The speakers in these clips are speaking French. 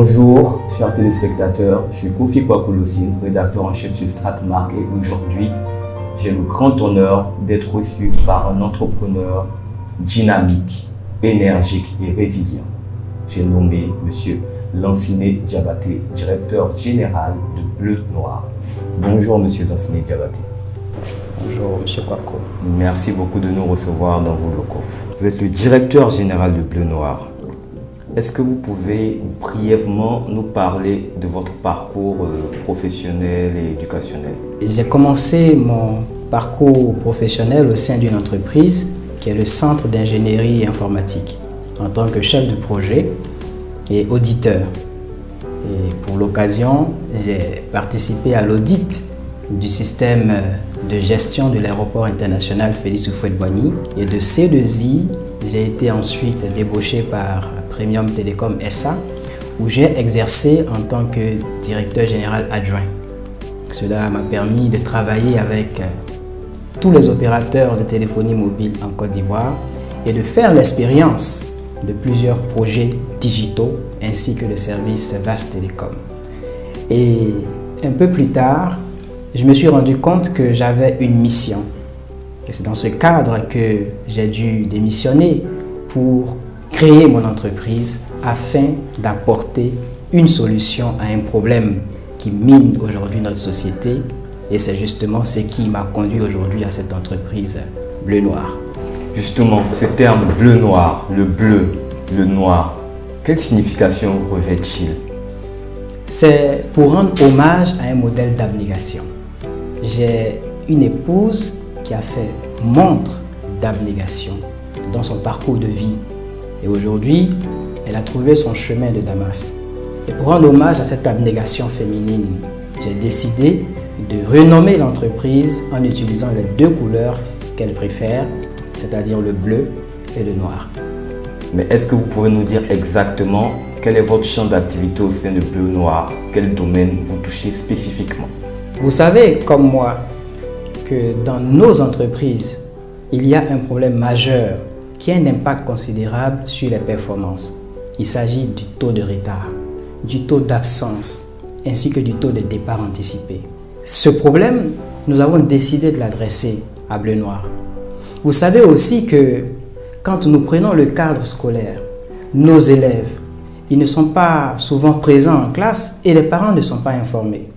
Bonjour, chers téléspectateurs, je suis Kofi Kwakoulossine, rédacteur en chef chez Stratmark, et aujourd'hui, j'ai le grand honneur d'être reçu par un entrepreneur dynamique, énergique et résilient. J'ai nommé M. Lansine Diabaté, directeur général de Bleu Noir. Bonjour M. Lansine Diabaté. Bonjour M. Kwako. Merci beaucoup de nous recevoir dans vos locaux. Vous êtes le directeur général de Bleu Noir. Est-ce que vous pouvez brièvement nous parler de votre parcours professionnel et éducationnel? J'ai commencé mon parcours professionnel au sein d'une entreprise qui est le Centre d'ingénierie informatique en tant que chef de projet et auditeur. Et pour l'occasion, j'ai participé à l'audit du système de gestion de l'aéroport international Félix Houphouët-Boigny, et de C2I, j'ai été ensuite débauché par Premium Telecom SA, où j'ai exercé en tant que directeur général adjoint. Cela m'a permis de travailler avec tous les opérateurs de téléphonie mobile en Côte d'Ivoire et de faire l'expérience de plusieurs projets digitaux ainsi que le service VAS Télécom. Et un peu plus tard, je me suis rendu compte que j'avais une mission. Et c'est dans ce cadre que j'ai dû démissionner pour créer mon entreprise afin d'apporter une solution à un problème qui mine aujourd'hui notre société. Et c'est justement ce qui m'a conduit aujourd'hui à cette entreprise Bleu Noir. Justement, ce terme bleu-noir, le bleu, le noir, quelle signification revêt-il? C'est pour rendre hommage à un modèle d'abnégation. J'ai une épouse qui a fait montre d'abnégation dans son parcours de vie. Et aujourd'hui, elle a trouvé son chemin de Damas. Et pour rendre hommage à cette abnégation féminine, j'ai décidé de renommer l'entreprise en utilisant les deux couleurs qu'elle préfère, c'est-à-dire le bleu et le noir. Mais est-ce que vous pouvez nous dire exactement quel est votre champ d'activité au sein de Bleu Noir? Quel domaine vous touchez spécifiquement? Vous savez, comme moi, que dans nos entreprises, il y a un problème majeur qui a un impact considérable sur les performances. Il s'agit du taux de retard, du taux d'absence, ainsi que du taux de départ anticipé. Ce problème, nous avons décidé de l'adresser à Bleu Noir. Vous savez aussi que quand nous prenons le cadre scolaire, nos élèves, ils ne sont pas souvent présents en classe et les parents ne sont pas informés.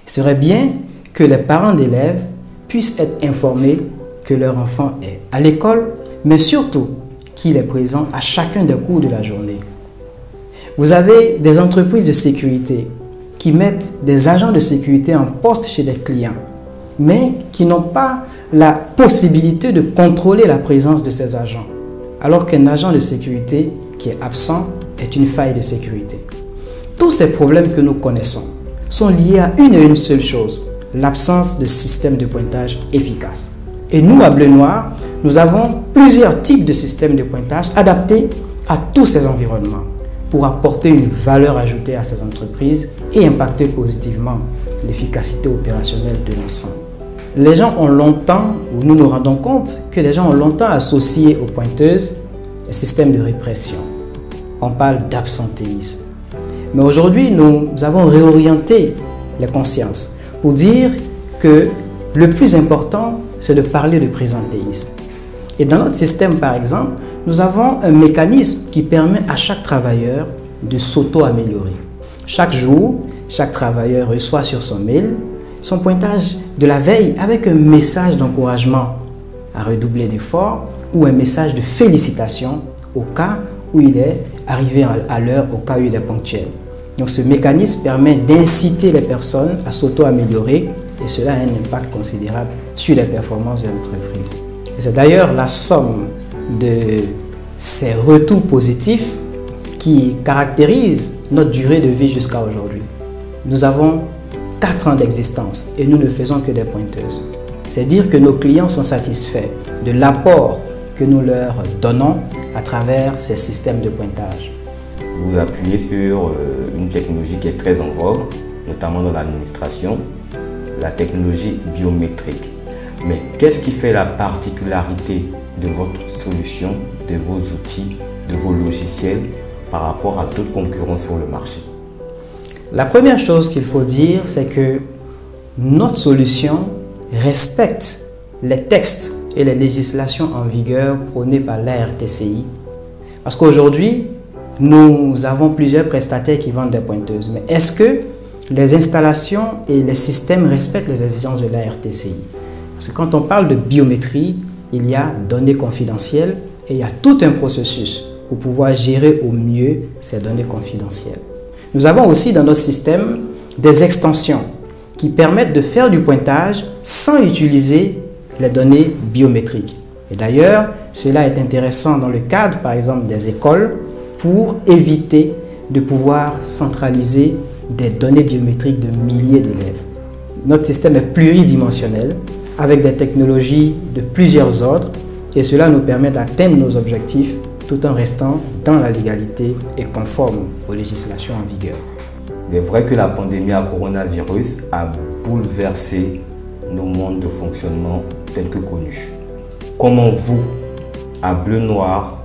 Il serait bien que les parents d'élèves puissent être informés que leur enfant est à l'école, mais surtout qu'il est présent à chacun des cours de la journée. Vous avez des entreprises de sécurité qui mettent des agents de sécurité en poste chez les clients, mais qui n'ont pas la possibilité de contrôler la présence de ces agents, alors qu'un agent de sécurité qui est absent est une faille de sécurité. Tous ces problèmes que nous connaissons sont liés à une et une seule chose, l'absence de système de pointage efficace. Et nous, à Bleu Noir, nous avons plusieurs types de systèmes de pointage adaptés à tous ces environnements pour apporter une valeur ajoutée à ces entreprises et impacter positivement l'efficacité opérationnelle de l'ensemble. Les gens ont longtemps, ou nous nous rendons compte que les gens ont longtemps associé aux pointeuses les systèmes de répression. On parle d'absentéisme. Mais aujourd'hui, nous avons réorienté les consciences pour dire que le plus important, c'est de parler de présentéisme. Et dans notre système, par exemple, nous avons un mécanisme qui permet à chaque travailleur de s'auto-améliorer. Chaque jour, chaque travailleur reçoit sur son mail son pointage de la veille avec un message d'encouragement à redoubler d'efforts ou un message de félicitations au cas où il est arrivé à l'heure, au cas où il est ponctuel. Donc ce mécanisme permet d'inciter les personnes à s'auto-améliorer et cela a un impact considérable sur les performances de l'entreprise. C'est d'ailleurs la somme de ces retours positifs qui caractérisent notre durée de vie jusqu'à aujourd'hui. Nous avons 4 ans d'existence et nous ne faisons que des pointeuses. C'est dire que nos clients sont satisfaits de l'apport que nous leur donnons à travers ces systèmes de pointage. Vous appuyez sur une technologie qui est très en vogue, notamment dans l'administration, la technologie biométrique. Mais qu'est-ce qui fait la particularité de votre solution, de vos outils, de vos logiciels par rapport à d'autres concurrents sur le marché? La première chose qu'il faut dire, c'est que notre solution respecte les textes et les législations en vigueur prônées par l'ARTCI. Parce qu'aujourd'hui, nous avons plusieurs prestataires qui vendent des pointeuses. Mais est-ce que les installations et les systèmes respectent les exigences de l'ARTCI? Parce que quand on parle de biométrie, il y a données confidentielles et il y a tout un processus pour pouvoir gérer au mieux ces données confidentielles. Nous avons aussi dans notre système des extensions qui permettent de faire du pointage sans utiliser les données biométriques. Et d'ailleurs, cela est intéressant dans le cadre, par exemple, des écoles pour éviter de pouvoir centraliser des données biométriques de milliers d'élèves. Notre système est pluridimensionnel avec des technologies de plusieurs ordres et cela nous permet d'atteindre nos objectifs tout en restant dans la légalité et conforme aux législations en vigueur. Il est vrai que la pandémie à coronavirus a bouleversé nos modes de fonctionnement tels que connus. Comment vous, à Bleu Noir,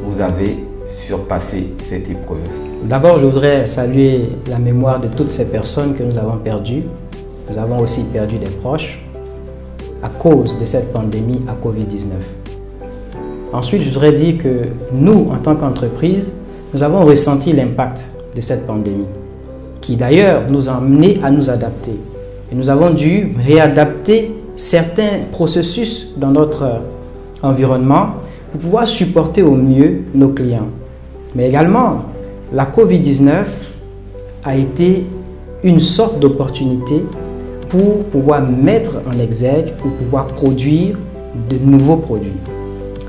vous avez surpassé cette épreuve? D'abord, je voudrais saluer la mémoire de toutes ces personnes que nous avons perdues. Nous avons aussi perdu des proches à cause de cette pandémie à Covid-19. Ensuite, je voudrais dire que nous, en tant qu'entreprise, nous avons ressenti l'impact de cette pandémie, qui d'ailleurs nous a amené à nous adapter. Et nous avons dû réadapter certains processus dans notre environnement pour pouvoir supporter au mieux nos clients. Mais également, la Covid-19 a été une sorte d'opportunité pour pouvoir mettre en exergue, pour pouvoir produire de nouveaux produits.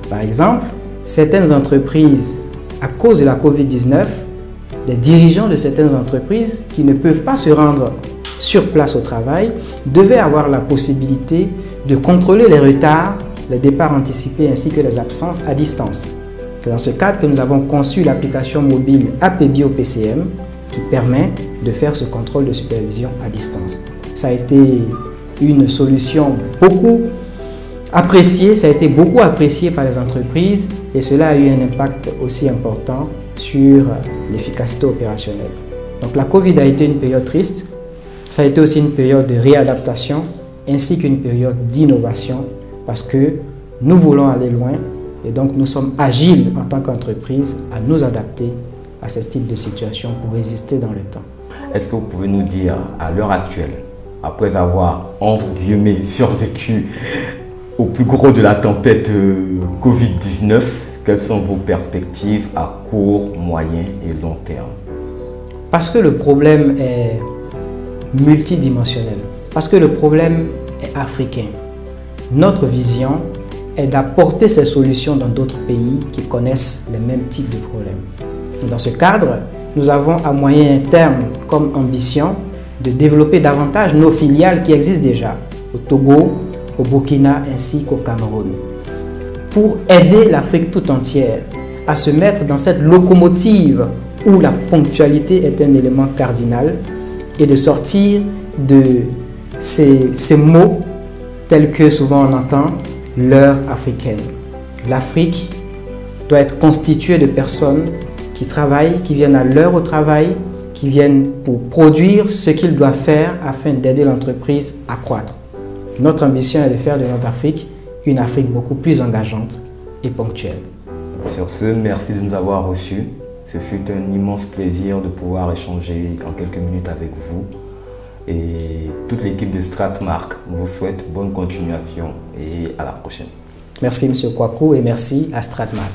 Par exemple, certaines entreprises, à cause de la Covid-19, des dirigeants de certaines entreprises qui ne peuvent pas se rendre sur place au travail devaient avoir la possibilité de contrôler les retards, les départs anticipés ainsi que les absences à distance. C'est dans ce cadre que nous avons conçu l'application mobile APBio PCM qui permet de faire ce contrôle de supervision à distance. Ça a été une solution beaucoup apprécié, ça a été beaucoup apprécié par les entreprises et cela a eu un impact aussi important sur l'efficacité opérationnelle. Donc la Covid a été une période triste, ça a été aussi une période de réadaptation ainsi qu'une période d'innovation parce que nous voulons aller loin et donc nous sommes agiles en tant qu'entreprise à nous adapter à ce type de situation pour résister dans le temps. Est-ce que vous pouvez nous dire à l'heure actuelle, après avoir entre guillemets survécu au plus gros de la tempête Covid-19, quelles sont vos perspectives à court, moyen et long terme? Parce que le problème est multidimensionnel, parce que le problème est africain. Notre vision est d'apporter ces solutions dans d'autres pays qui connaissent les mêmes types de problèmes. Dans ce cadre, nous avons à moyen terme comme ambition de développer davantage nos filiales qui existent déjà au Togo, au Burkina ainsi qu'au Cameroun, pour aider l'Afrique tout entière à se mettre dans cette locomotive où la ponctualité est un élément cardinal et de sortir de ces mots tels que souvent on entend l'heure africaine. L'Afrique doit être constituée de personnes qui travaillent, qui viennent à l'heure au travail, qui viennent pour produire ce qu'ils doivent faire afin d'aider l'entreprise à croître. Notre ambition est de faire de notre Afrique une Afrique beaucoup plus engageante et ponctuelle. Sur ce, merci de nous avoir reçus. Ce fut un immense plaisir de pouvoir échanger en quelques minutes avec vous. Et toute l'équipe de Stratmark vous souhaite bonne continuation et à la prochaine. Merci M. Kwaku et merci à Stratmark.